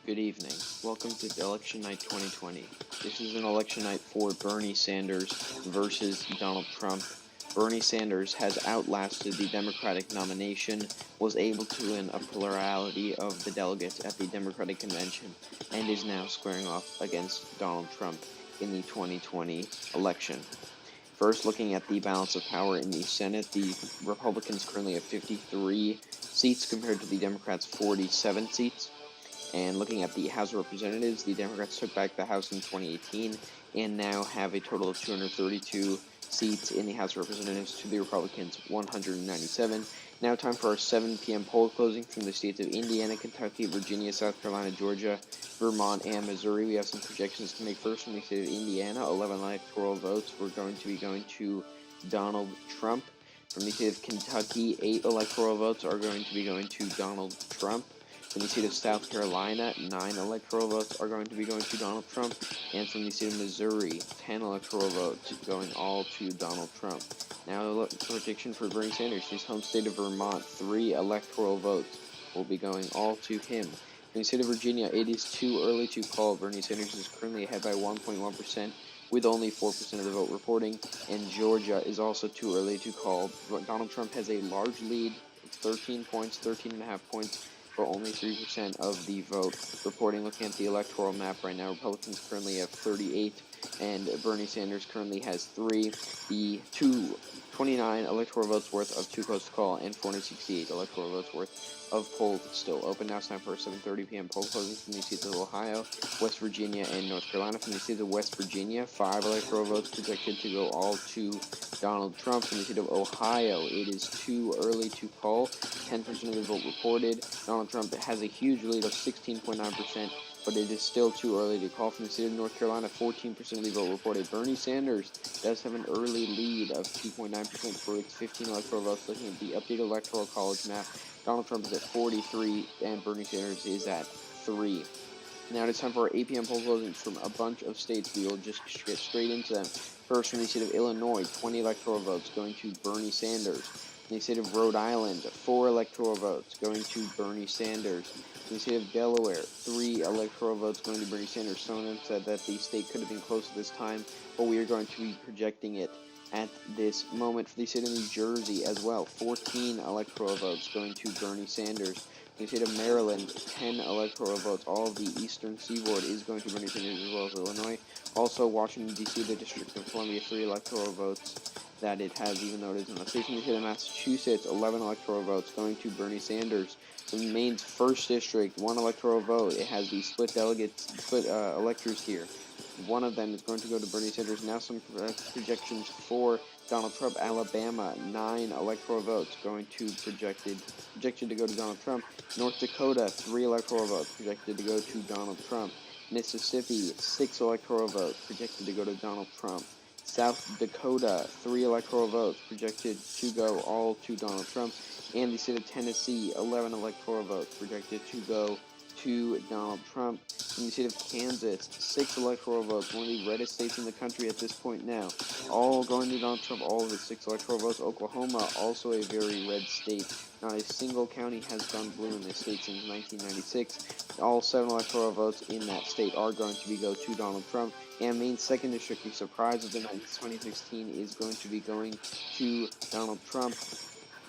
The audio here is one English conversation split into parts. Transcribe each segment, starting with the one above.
Good evening. Welcome to Election Night 2020. This is an election night for Bernie Sanders versus Donald Trump. Bernie Sanders has outlasted the Democratic nomination, was able to win a plurality of the delegates at the Democratic convention, and is now squaring off against Donald Trump in the 2020 election. First, looking at the balance of power in the Senate, the Republicans currently have 53 seats compared to the Democrats' 47 seats. And looking at the House of Representatives, the Democrats took back the House in 2018 and now have a total of 232 seats in the House of Representatives to the Republicans' 197. Now time for our 7 p.m. poll closing from the states of Indiana, Kentucky, Virginia, South Carolina, Georgia, Vermont, and Missouri. We have some projections to make. First, from the state of Indiana, 11 electoral votes were going to be going to Donald Trump. From the state of Kentucky, 8 electoral votes are going to be going to Donald Trump. From the state of South Carolina, 9 electoral votes are going to be going to Donald Trump. And from the state of Missouri, 10 electoral votes going all to Donald Trump. Now, the prediction for Bernie Sanders, his home state of Vermont, 3 electoral votes will be going all to him. From the state of Virginia, it is too early to call. Bernie Sanders is currently ahead by 1.1%. with only 4% of the vote reporting, and Georgia is also too early to call. Donald Trump has a large lead of 13 points, 13.5 points, but only 3% of the vote reporting. Looking at the electoral map right now, Republicans currently have 38, and Bernie Sanders currently has 3. The 29 electoral votes worth of too close to call and 468 electoral votes worth of polls still open. Now it's time for 7:30 p.m. poll closings from the states of Ohio, West Virginia, and North Carolina. From the state of West Virginia, 5 electoral votes projected to go all to Donald Trump. From the state of Ohio, it is too early to call. 10% of the vote reported. Donald Trump has a huge lead of 16.9%. but it is still too early to call. From the state of North Carolina, 14% of the vote reported. Bernie Sanders does have an early lead of 2.9% for its 15 electoral votes. Looking at the updated electoral college map, Donald Trump is at 43 and Bernie Sanders is at 3. Now it is time for our 8 p.m. poll closings from a bunch of states. We will just get straight into them. First, from the state of Illinois, 20 electoral votes going to Bernie Sanders. In the state of Rhode Island, 4 electoral votes going to Bernie Sanders. In the state of Delaware, 3 electoral votes going to Bernie Sanders. Someone said that the state could have been close at this time, but we are going to be projecting it at this moment. For the state of New Jersey as well, 14 electoral votes going to Bernie Sanders. In the state of Maryland, 10 electoral votes. All of the eastern seaboard is going to Bernie Sanders as well as Illinois. Also, Washington, D.C., the District of Columbia, 3 electoral votes that it has, even though it is in the state. From the state of Massachusetts, 11 electoral votes going to Bernie Sanders. From Maine's 1st District, 1 electoral vote. It has the split electors here. One of them is going to go to Bernie Sanders. Now some projections for Donald Trump. Alabama, 9 electoral votes going to projected to go to Donald Trump. North Dakota, 3 electoral votes projected to go to Donald Trump. Mississippi, 6 electoral votes projected to go to Donald Trump. South Dakota, 3 electoral votes projected to go all to Donald Trump. And the state of Tennessee, 11 electoral votes projected to go to Donald Trump. In the state of Kansas, 6 electoral votes, one of the reddest states in the country at this point now, all going to Donald Trump, all of the 6 electoral votes. Oklahoma, also a very red state. Not a single county has gone blue in this state since 1996. All 7 electoral votes in that state are going to go to Donald Trump. And Maine's 2nd District, the surprise of the 2016, is going to be going to Donald Trump.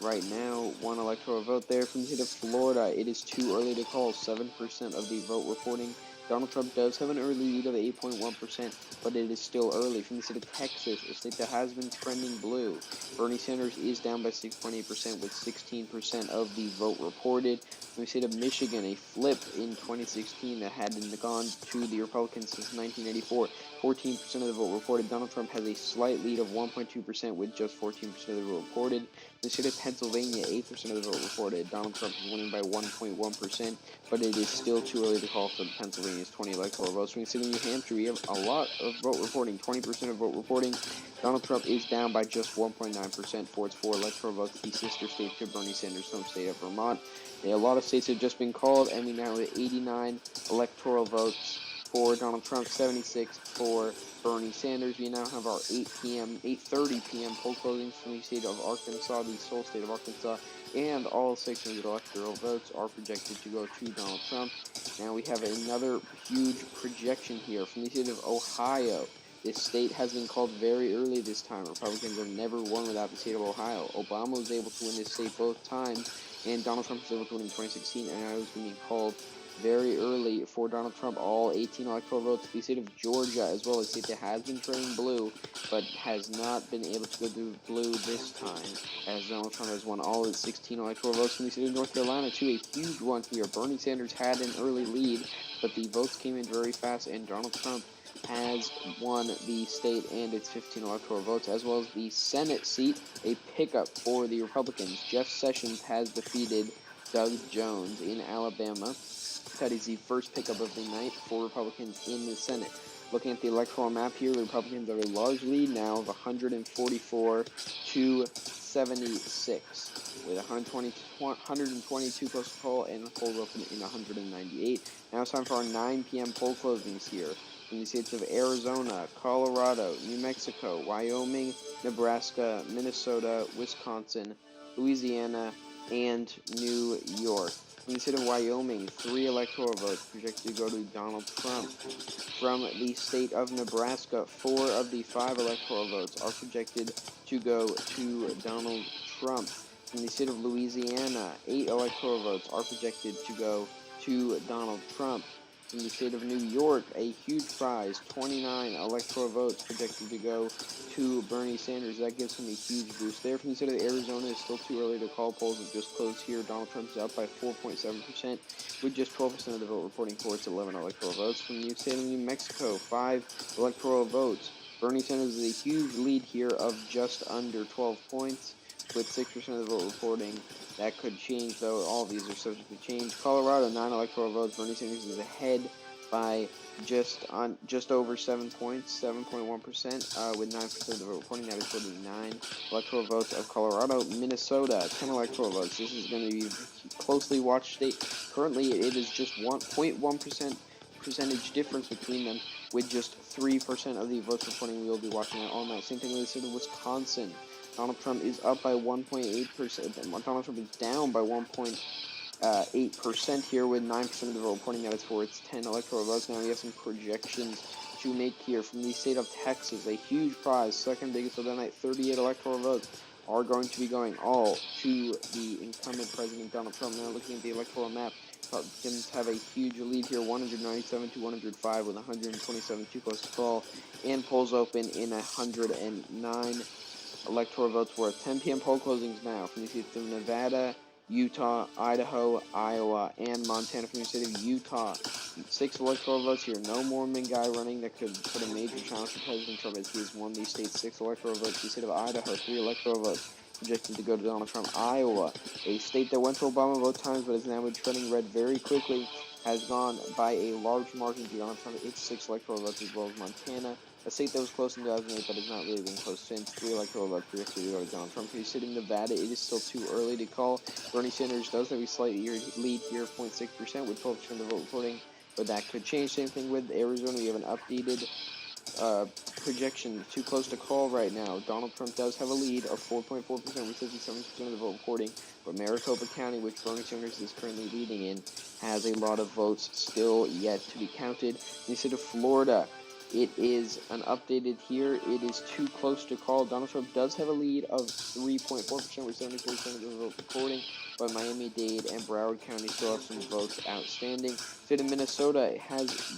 Right now, 1 electoral vote there. From the state of Florida, it is too early to call. 7% of the vote reporting. Donald Trump does have an early lead of 8.1%, but it is still early. From the state of Texas, a state that has been trending blue, Bernie Sanders is down by 6.8% with 16% of the vote reported. From the state of Michigan, a flip in 2016 that had gone to the Republicans since 1984. 14% of the vote reported. Donald Trump has a slight lead of 1.2% with just 14% of the vote reported. The state of Pennsylvania, 8% of the vote reported. Donald Trump is winning by 1.1%, but it is still too early to call for the Pennsylvania's 20 electoral votes. From the state of New Hampshire, we have a lot of vote reporting, 20% of vote reporting. Donald Trump is down by just 1.9% for its 4 electoral votes, the sister state to Bernie Sanders' home state of Vermont. A lot of states have just been called, and we now have 89 electoral votes for Donald Trump, 76 for Bernie Sanders. We now have our 8:30 p.m. poll closings from the state of Arkansas, the sole state of Arkansas, and all 600 electoral votes are projected to go to Donald Trump. Now we have another huge projection here from the state of Ohio. This state has been called very early this time. Republicans have never won without the state of Ohio. Obama was able to win this state both times, and Donald Trump was able to win in 2016, and now it was being called very early for Donald Trump, all 18 electoral votes. The state of Georgia, as well, a state that has been turning blue, but has not been able to go through blue this time, as Donald Trump has won all of his 16 electoral votes. From the state of North Carolina, too, a huge one here. Bernie Sanders had an early lead, but the votes came in very fast, and Donald Trump has won the state and its 15 electoral votes, as well as the Senate seat, a pickup for the Republicans. Jeff Sessions has defeated Doug Jones in Alabama. That is the first pickup of the night for Republicans in the Senate. Looking at the electoral map here, the Republicans have a large lead now of 144 to 76, with 122 close to poll and polls open in 198. Now it's time for our 9 p.m. poll closings here in the states of Arizona, Colorado, New Mexico, Wyoming, Nebraska, Minnesota, Wisconsin, Louisiana, and New York. In the state of Wyoming, 3 electoral votes projected to go to Donald Trump. From the state of Nebraska, 4 of the 5 electoral votes are projected to go to Donald Trump. From the state of Louisiana, 8 electoral votes are projected to go to Donald Trump. From the state of New York, a huge prize, 29 electoral votes projected to go to Bernie Sanders. That gives him a huge boost there. From the state of Arizona, it's still too early to call. Polls have just closed here. Donald Trump's up by 4.7%, with just 12% of the vote reporting for its 11 electoral votes. From the state of New Mexico, 5 electoral votes. Bernie Sanders is a huge lead here of just under 12 points, with 6% of the vote reporting. That could change, though. All of these are subject to change. Colorado, 9 electoral votes. Bernie Sanders is ahead by just over 7 points, 7.1%, with 9% of the vote reporting. That is 49 electoral votes of Colorado. Minnesota, 10 electoral votes. This is going to be a closely watched state. Currently, it is just 1.1% percentage difference between them, with just 3% of the votes reporting. We will be watching that all night. Same thing with the state of Wisconsin. Donald Trump is up by 1.8%. Donald Trump is down by 1.8% here, with 9% of the vote reporting that is for its 10 electoral votes. Now we have some projections to make here from the state of Texas. A huge prize, second biggest of the night. 38 electoral votes are going to be going all to the incumbent President Donald Trump. Now looking at the electoral map, Republicans have a huge lead here, 197 to 105, with 127 too close to call, and polls open in 109 electoral votes worth. 10 p.m. poll closings now from the states of Nevada, Utah, Idaho, Iowa, and Montana. From the state of Utah, 6 electoral votes here. No Mormon guy running that could put a major challenge to President Trump, as he has won the state's 6 electoral votes. The state of Idaho, 3 electoral votes projected to go to Donald Trump. Iowa, a state that went to Obama both times but has now been trending red very quickly, has gone by a large margin to Donald Trump. It's 6 electoral votes, as well as Montana, a state that was close in 2008 but has not really been close since. 3 electoral votes projected to go to Donald Trump. He's sitting in Nevada. It is still too early to call. Bernie Sanders does have a slight lead here, 0.6%, with 12% of the vote reporting, but that could change. Same thing with Arizona. We have an updated projection, too close to call right now. Donald Trump does have a lead of 4.4% with 57% of the vote reporting, but Maricopa County, which Bernie Sanders is currently leading in, has a lot of votes still yet to be counted. In the state of Florida, it is an updated here. It is too close to call. Donald Trump does have a lead of 3.4% with 74% of the vote reporting, but Miami-Dade and Broward County still have some votes outstanding. State of Minnesota,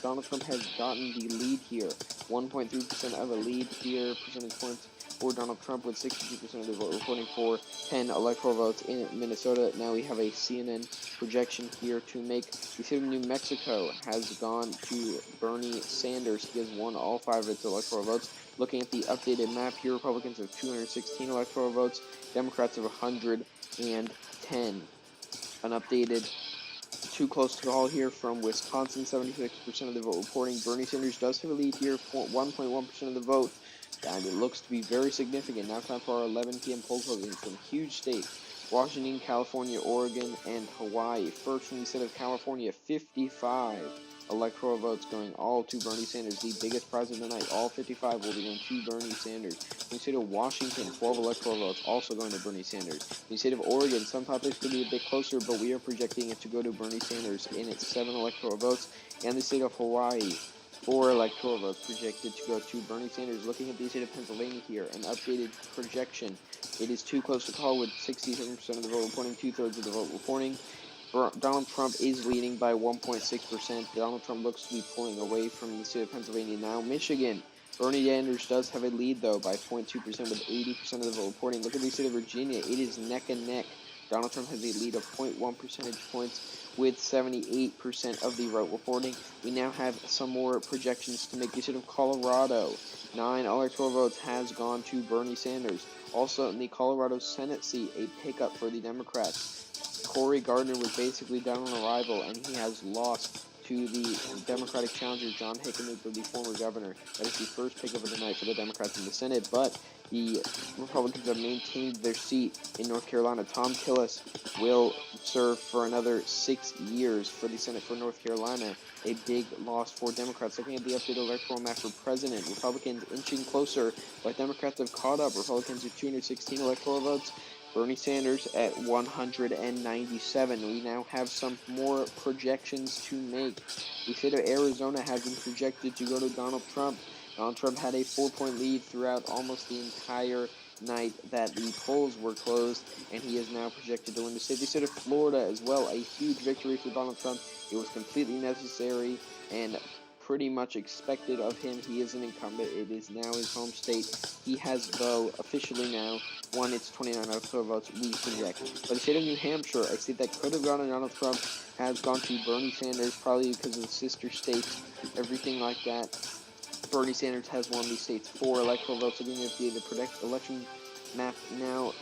Donald Trump has gotten the lead here. 1.3% of a lead here, percentage points for Donald Trump, with 62% of the vote reporting for 10 electoral votes in Minnesota. Now we have a CNN projection here to make. The state of New Mexico has gone to Bernie Sanders. He has won all 5 of its electoral votes. Looking at the updated map here, Republicans have 216 electoral votes, Democrats have 110. An updated too close to call here from Wisconsin, 76% of the vote reporting. Bernie Sanders does have a lead here, 1.1% of the vote, and it looks to be very significant. Now time for our 11 p.m. poll closings from huge states: Washington, California, Oregon, and Hawaii. First from the state of California, 55 electoral votes going all to Bernie Sanders, the biggest prize of the night. All 55 will be going to Bernie Sanders. In the state of Washington, 12 electoral votes also going to Bernie Sanders. In the state of Oregon, some thought this could be a bit closer, but we are projecting it to go to Bernie Sanders in its 7 electoral votes. And the state of Hawaii, 4 electoral votes projected to go to Bernie Sanders. Looking at the state of Pennsylvania here, an updated projection. It is too close to call with 67% of the vote reporting, 2/3 of the vote reporting. Donald Trump is leading by 1.6%. Donald Trump looks to be pulling away from the state of Pennsylvania now. Michigan, Bernie Sanders does have a lead, though, by 0.2% with 80% of the vote reporting. Look at the state of Virginia. It is neck and neck. Donald Trump has a lead of 0.1 percentage points with 78% of the vote reporting. We now have some more projections to make. The state of Colorado, 9 electoral votes has gone to Bernie Sanders. Also, in the Colorado Senate seat, a pickup for the Democrats. Cory Gardner was basically dead on arrival, and he has lost to the Democratic challenger, John Hickenlooper, the former governor. That is the first pickup of the night for the Democrats in the Senate, but the Republicans have maintained their seat in North Carolina. Thom Tillis will serve for another 6 years for the Senate for North Carolina, a big loss for Democrats. Looking at the updated electoral map for president, Republicans inching closer, but Democrats have caught up. Republicans with 216 electoral votes, Bernie Sanders at 197. We now have some more projections to make. The state of Arizona has been projected to go to Donald Trump. Donald Trump had a 4-point lead throughout almost the entire night that the polls were closed, and he is now projected to win the state. The state of Florida as well, a huge victory for Donald Trump. It was completely necessary and pretty much expected of him. He is an incumbent. It is now his home state. He has, though, officially now won its 29 electoral votes, we project. But the state of New Hampshire, a state that could have gone to Donald Trump, has gone to Bernie Sanders, probably because of the sister states, everything like that. Bernie Sanders has won the state's 4 electoral votes. Looking at the election map now,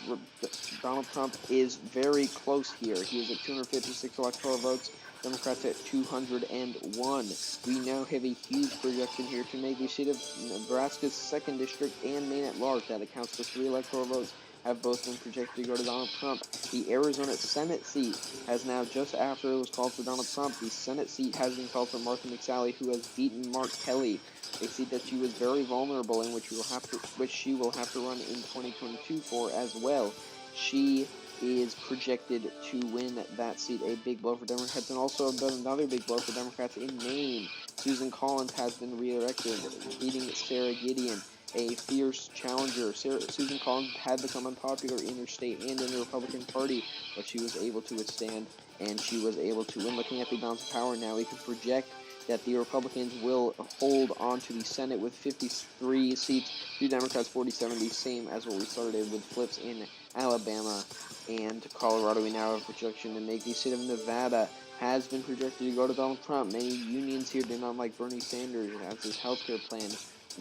Donald Trump is very close here. He is at 256 electoral votes. Democrats at 201. We now have a huge projection here to make. The state of Nebraska's 2nd district and Maine at large, that accounts for 3 electoral votes, have both been projected to go to Donald Trump. The Arizona Senate seat has now, just after it was called for Donald Trump, the Senate seat has been called for Martha McSally, who has beaten Mark Kelly, a seat that she was very vulnerable in, which she will have to run in 2022 for as well. She is projected to win that seat, a big blow for Democrats, and also another big blow for Democrats in Maine. Susan Collins has been reelected, beating Sarah Gideon, a fierce challenger. Susan Collins had become unpopular in her state and in the Republican Party, but she was able to withstand, and she was able to win. Looking at the balance of power now, we can project that the Republicans will hold on to the Senate with 53 seats, the Democrats 47, the same as what we started with flips in Alabama and Colorado. We now have a projection to make. The state of Nevada has been projected to go to Donald Trump. Many unions here did not like Bernie Sanders, as his healthcare plan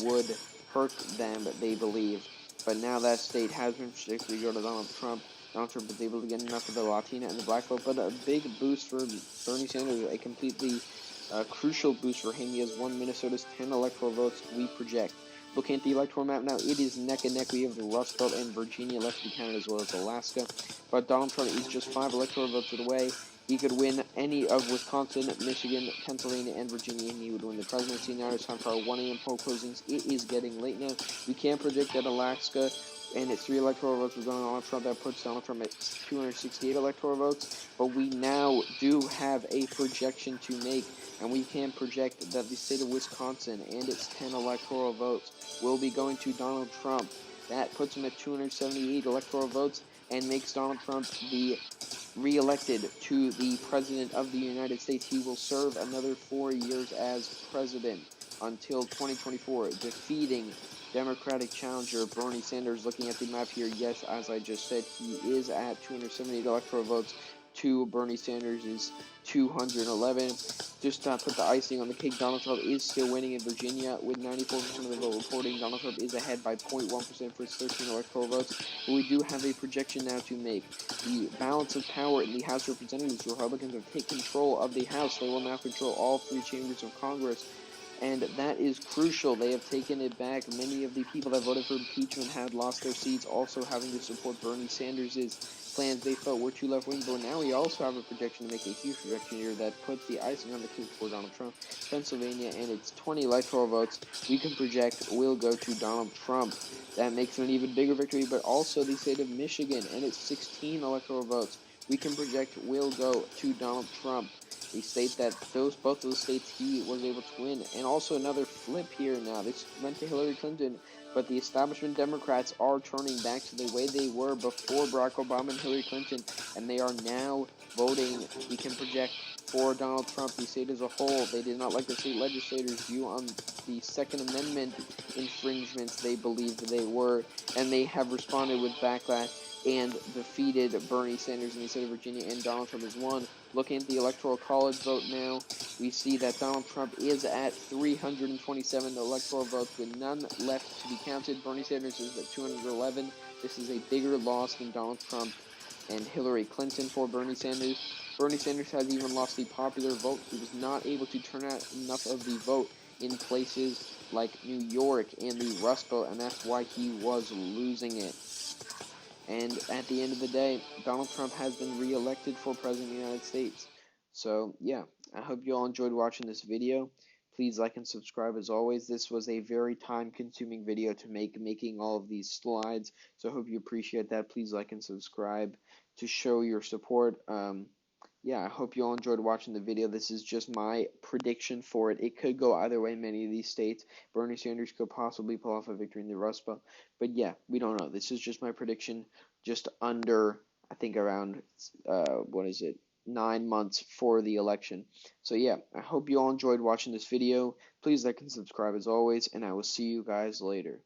would hurt them, they believe. But now that state has been projected to go to Donald Trump. Donald Trump was able to get enough of the Latina and the black vote, but a big boost for Bernie Sanders, a completely crucial boost for him. He has won Minnesota's 10 electoral votes, we project. Looking at the electoral map now, it is neck and neck. We have the Rust Belt and Virginia left to be counted, as well as Alaska. But Donald Trump is just 5 electoral votes away. He could win any of Wisconsin, Michigan, Pennsylvania, and Virginia, and he would win the presidency. Now it's time for our 1 a.m. poll closings. It is getting late now. We can predict that Alaska and its 3 electoral votes will go on Donald Trump. That puts Donald Trump at 268 electoral votes. But we now do have a projection to make, and we can project that the state of Wisconsin and its 10 electoral votes will be going to Donald Trump. That puts him at 278 electoral votes and makes Donald Trump the re-elected to the President of the United States. He will serve another 4 years as president until 2024, defeating Democratic challenger Bernie Sanders. Looking at the map here, yes, as I just said, he is at 278 electoral votes to Bernie Sanders' 211. Just to put the icing on the cake, Donald Trump is still winning in Virginia with 94% of the vote reporting. Donald Trump is ahead by 0.1% for his 13 electoral votes. But we do have a projection now to make. The balance of power in the House of Representatives, Republicans have taken control of the House. They will now control all 3 chambers of Congress. and that is crucial. They have taken it back. Many of the people that voted for impeachment had lost their seats, also having to support Bernie Sanders' plans they felt were too left-wing. But now we also have a projection to make a huge projection here that puts the icing on the cake for Donald Trump. Pennsylvania and its 20 electoral votes we can project will go to Donald Trump. That makes it an even bigger victory, but also the state of Michigan and its 16 electoral votes we can project will go to Donald Trump. The state that both of those states he was able to win. And also another flip here now. This went to Hillary Clinton, but the establishment Democrats are turning back to the way they were before Barack Obama and Hillary Clinton, and they are now voting, we can project, for Donald Trump. The state as a whole, they did not like the state legislators' view on the Second Amendment infringements they believed they were, and they have responded with backlash and defeated Bernie Sanders in the state of Virginia, and Donald Trump has won. Looking at the Electoral College vote now, we see that Donald Trump is at 327 electoral votes with none left to be counted. Bernie Sanders is at 211. This is a bigger loss than Donald Trump and Hillary Clinton for Bernie Sanders. Bernie Sanders has even lost the popular vote. He was not able to turn out enough of the vote in places like New York and the Rust Belt, and that's why he was losing it. And at the end of the day, Donald Trump has been reelected for President of the United States. So, yeah, I hope you all enjoyed watching this video. Please like and subscribe as always. This was a very time-consuming video to making all of these slides. So I hope you appreciate that. Please like and subscribe to show your support. Yeah, I hope you all enjoyed watching the video. This is just my prediction for it. It could go either way in many of these states. Bernie Sanders could possibly pull off a victory in the Rust Belt. But yeah, we don't know. This is just my prediction. Just under, I think, around, 9 months for the election. So yeah, I hope you all enjoyed watching this video. Please like and subscribe as always, and I will see you guys later.